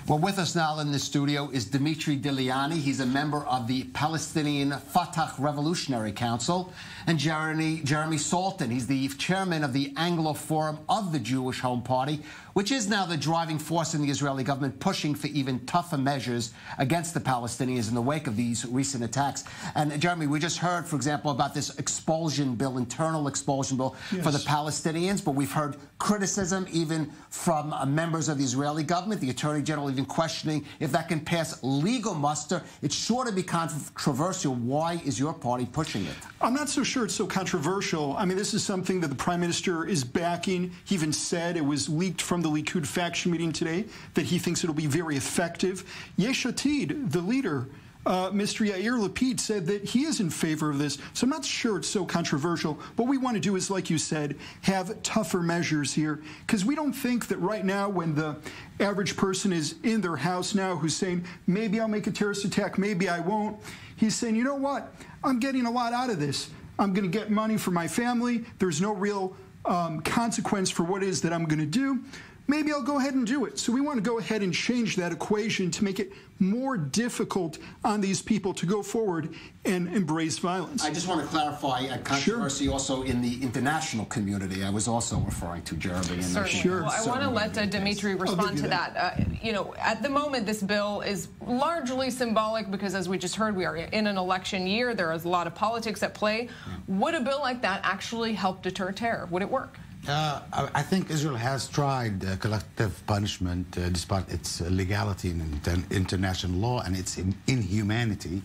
Well, with us now in the studio is Dimitri Diliani. He's a member of the Palestinian Fatah Revolutionary Council. And Jeremy Salton. He's the chairman of the Anglo Forum of the Jewish Home Party, which is now the driving force in the Israeli government, pushing for even tougher measures against the Palestinians in the wake of these recent attacks. And, Jeremy, we just heard, for example, about this expulsion bill, internal expulsion bill for the Palestinians, but we've heard criticism even from members of the Israeli government, the Attorney General even questioning if that can pass legal muster. It's sure to be controversial. Why is your party pushing it? I'm not so sure it's so controversial. I mean, this is something that the Prime Minister is backing. He even said, it was leaked from the Likud faction meeting today, that he thinks it'll be very effective. Yesh Atid, the leader, Mr. Yair Lapid, said that he is in favor of this. So I'm not sure it's so controversial. What we want to do is, like you said, have tougher measures here. Because we don't think that right now, when the average person is in their house now who's saying, maybe I'll make a terrorist attack, maybe I won't, he's saying, you know what, I'm getting a lot out of this. I'm going to get money for my family. There's no real consequence for what it is that I'm going to do. Maybe I'll go ahead and do it. So we want to go ahead and change that equation to make it more difficult on these people to go forward and embrace violence. I just want to clarify a controversy also in the international community. I was also referring to Jeremy. Sure. Well, I want to let Dimitri respond to that. You know, at the moment, this bill is largely symbolic because, as we just heard, we are in an election year. There is a lot of politics at play. Would a bill like that actually help deter terror? Would it work? I think Israel has tried collective punishment despite its legality in international law and its inhumanity.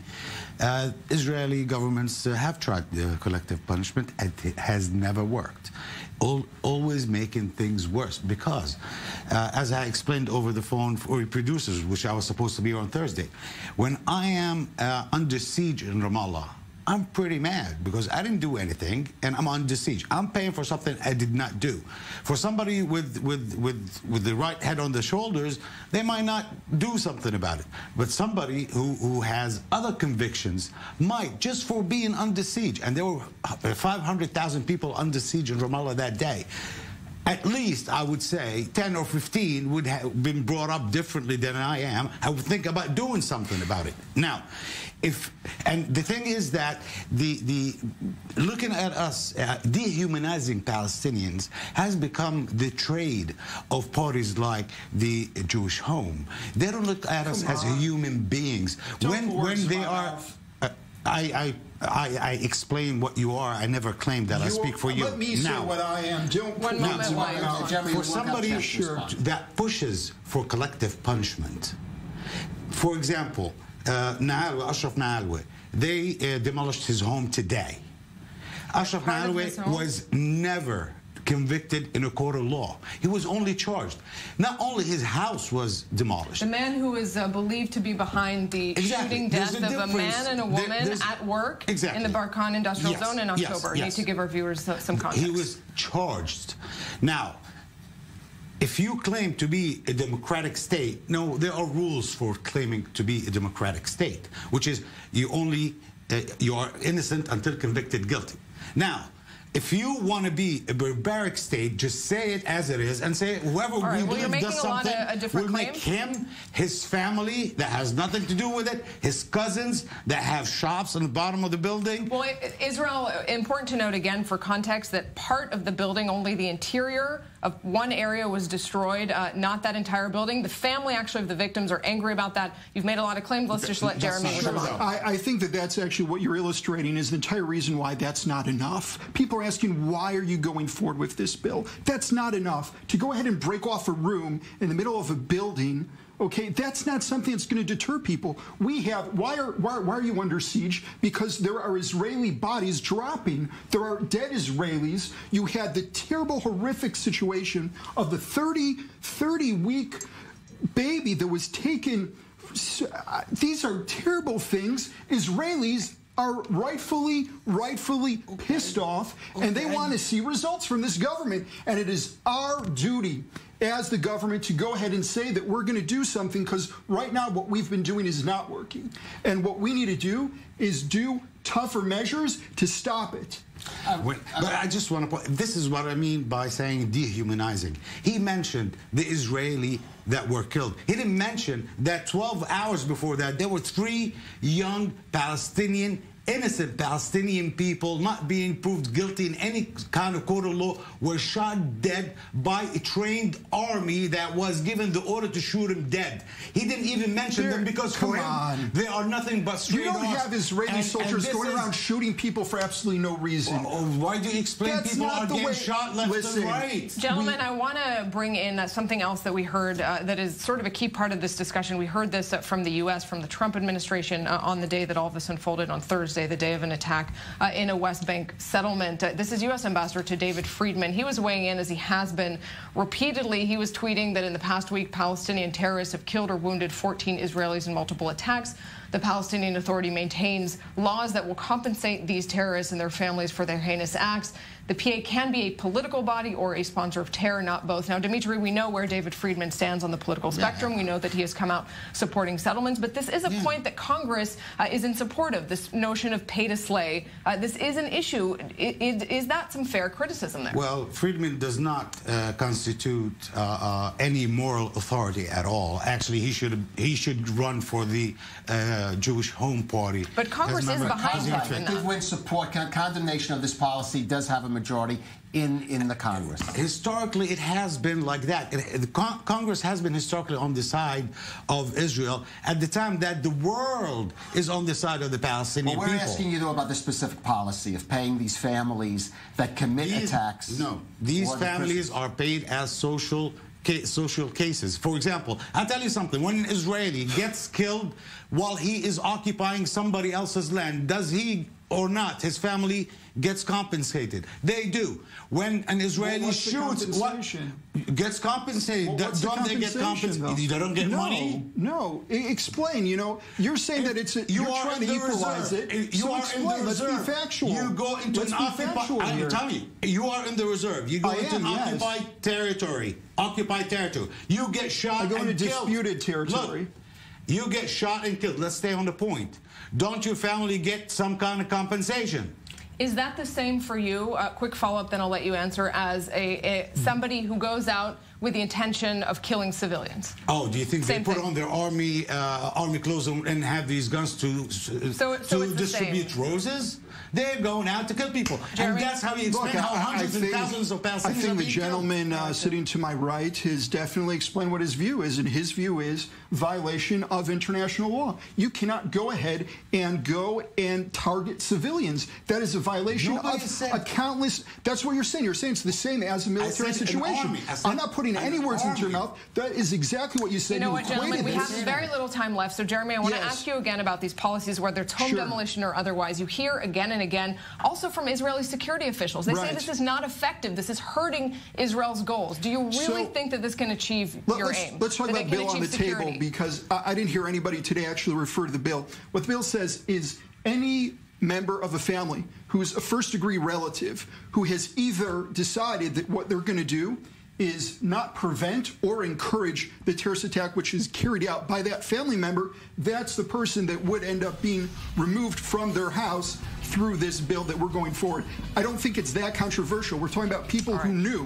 Israeli governments have tried collective punishment, and it has never worked. Always making things worse because, as I explained over the phone for producers, which I was supposed to be on Thursday, when I am under siege in Ramallah, I'm pretty mad because I didn't do anything and I'm under siege. I'm paying for something I did not do. For somebody with the right head on the shoulders, they might not do something about it. But somebody who has other convictions might, just for being under siege. And there were 500,000 people under siege in Ramallah that day. At least, I would say, 10 or 15 would have been brought up differently than I am. I would think about doing something about it. Now, and the thing is that looking at us, dehumanizing Palestinians has become the trade of parties like the Jewish Home. They don't look at us as human beings. When they are... I explain what you are. I never claimed that I speak for you. Let me say what I am. Don't put me for somebody that pushes for collective punishment. For example, Ashraf Naalwe, they demolished his home today. Ashraf Naalwe was never convicted in a court of law. He was only charged. Not only his house was demolished. The man who is believed to be behind the shooting death of a man and a woman at work in the Barkan industrial zone in October. Need to give our viewers some context. He was charged. Now, if you claim to be a democratic state, no, there are rules for claiming to be a democratic state, which is you are innocent until convicted guilty. Now, if you want to be a barbaric state, just say it as it is and say whoever we believe does something, we'll make him, his family that has nothing to do with it, his cousins that have shops on the bottom of the building. Well, Israel, important to note again for context that part of the building, only the interior of one area was destroyed, not that entire building. The family actually of the victims are angry about that. You've made a lot of claims. Let's just let Jeremy respond. I think that that's actually what you're illustrating is the entire reason why that's not enough. People are asking, why are you going forward with this bill? That's not enough. To go ahead and break off a room in the middle of a building, okay, that's not something that's going to deter people. We have, why are you under siege? Because there are Israeli bodies dropping. There are dead Israelis. You had the terrible, horrific situation of the 30-week baby that was taken. These are terrible things. Israelis are rightfully pissed off, and they want to see results from this government. And it is our duty as the government to go ahead and say that we're going to do something, because right now what we've been doing is not working. And what we need to do is do tougher measures to stop it. But I just want to point, this is what I mean by saying dehumanizing. He mentioned the Israeli that were killed. He didn't mention that 12 hours before that, there were 3 young innocent Palestinian people not being proved guilty in any kind of court of law were shot dead by a trained army that was given the order to shoot them dead. He didn't even mention them because for him, they are nothing but straight You don't have Israeli soldiers going around shooting people for absolutely no reason. Why do you explain people are getting shot left and right? Gentlemen, I want to bring in something else that we heard that is sort of a key part of this discussion. We heard this from the U.S., from the Trump administration on the day that all of this unfolded on Thursday, the day of an attack in a West Bank settlement. This is U.S. Ambassador to David Friedman. He was weighing in, as he has been repeatedly. He was tweeting that in the past week, Palestinian terrorists have killed or wounded 14 Israelis in multiple attacks. The Palestinian Authority maintains laws that will compensate these terrorists and their families for their heinous acts. The PA can be a political body or a sponsor of terror, not both. Now, Dimitri, we know where David Friedman stands on the political spectrum. We know that he has come out supporting settlements. But this is a point that Congress is in support of, this notion of pay to slay. This is an issue. Is that some fair criticism there? Well, Friedman does not constitute any moral authority at all. Actually, he should run for the Jewish Home Party. But Congress is behind him. Did win support. Condemnation of this policy does have a majority in the Congress. Historically, it has been like that. Congress has been historically on the side of Israel at the time that the world is on the side of the Palestinian people. We're asking you, though, about the specific policy of paying these families that commit attacks. No, these families are paid as social cases. For example, I'll tell you something. When an Israeli gets killed while he is occupying somebody else's land, does he or not, his family gets compensated? They do. When an Israeli shoots, gets compensated? Don't they get compensated? They don't get money? No. Explain. You know, you're saying that it's you're trying to equalize it. You are in the reserve. Let's be factual. You go into an occupied. I'm telling you, you are in the reserve. You go into an occupied territory. Occupied territory. You get shot and killed. I go into disputed territory. Look, you get shot and killed. Let's stay on the point. Don't your family get some kind of compensation? Is that the same for you? Quick follow-up, then I'll let you answer. As somebody who goes out with the intention of killing civilians. Oh, do you think they put on their army clothes and have these guns to distribute roses? They're going out to kill people. Jeremy? And that's how you explain how hundreds and thousands of Palestinians I think the gentleman sitting to my right has definitely explained what his view is, and his view is violation of international law. You cannot go ahead and target civilians. That is a violation of a countless... That's what you're saying. You're saying it's the same as a military situation. I'm not putting any words into your mouth. That is exactly what you said. You know what, gentlemen? We have very little time left. So, Jeremy, I want to ask you again about these policies, whether it's home demolition or otherwise. You hear again and again, also from Israeli security officials. They say this is not effective. This is hurting Israel's goals. Do you really think that this can achieve your aim? Let's talk about the bill on the table, because I didn't hear anybody today actually refer to the bill. What the bill says is any member of a family who is a first-degree relative who has either decided that what they're going to do is not prevent or encourage the terrorist attack which is carried out by that family member, that's the person that would end up being removed from their house through this bill that we're going forward. I don't think it's that controversial. We're talking about people who knew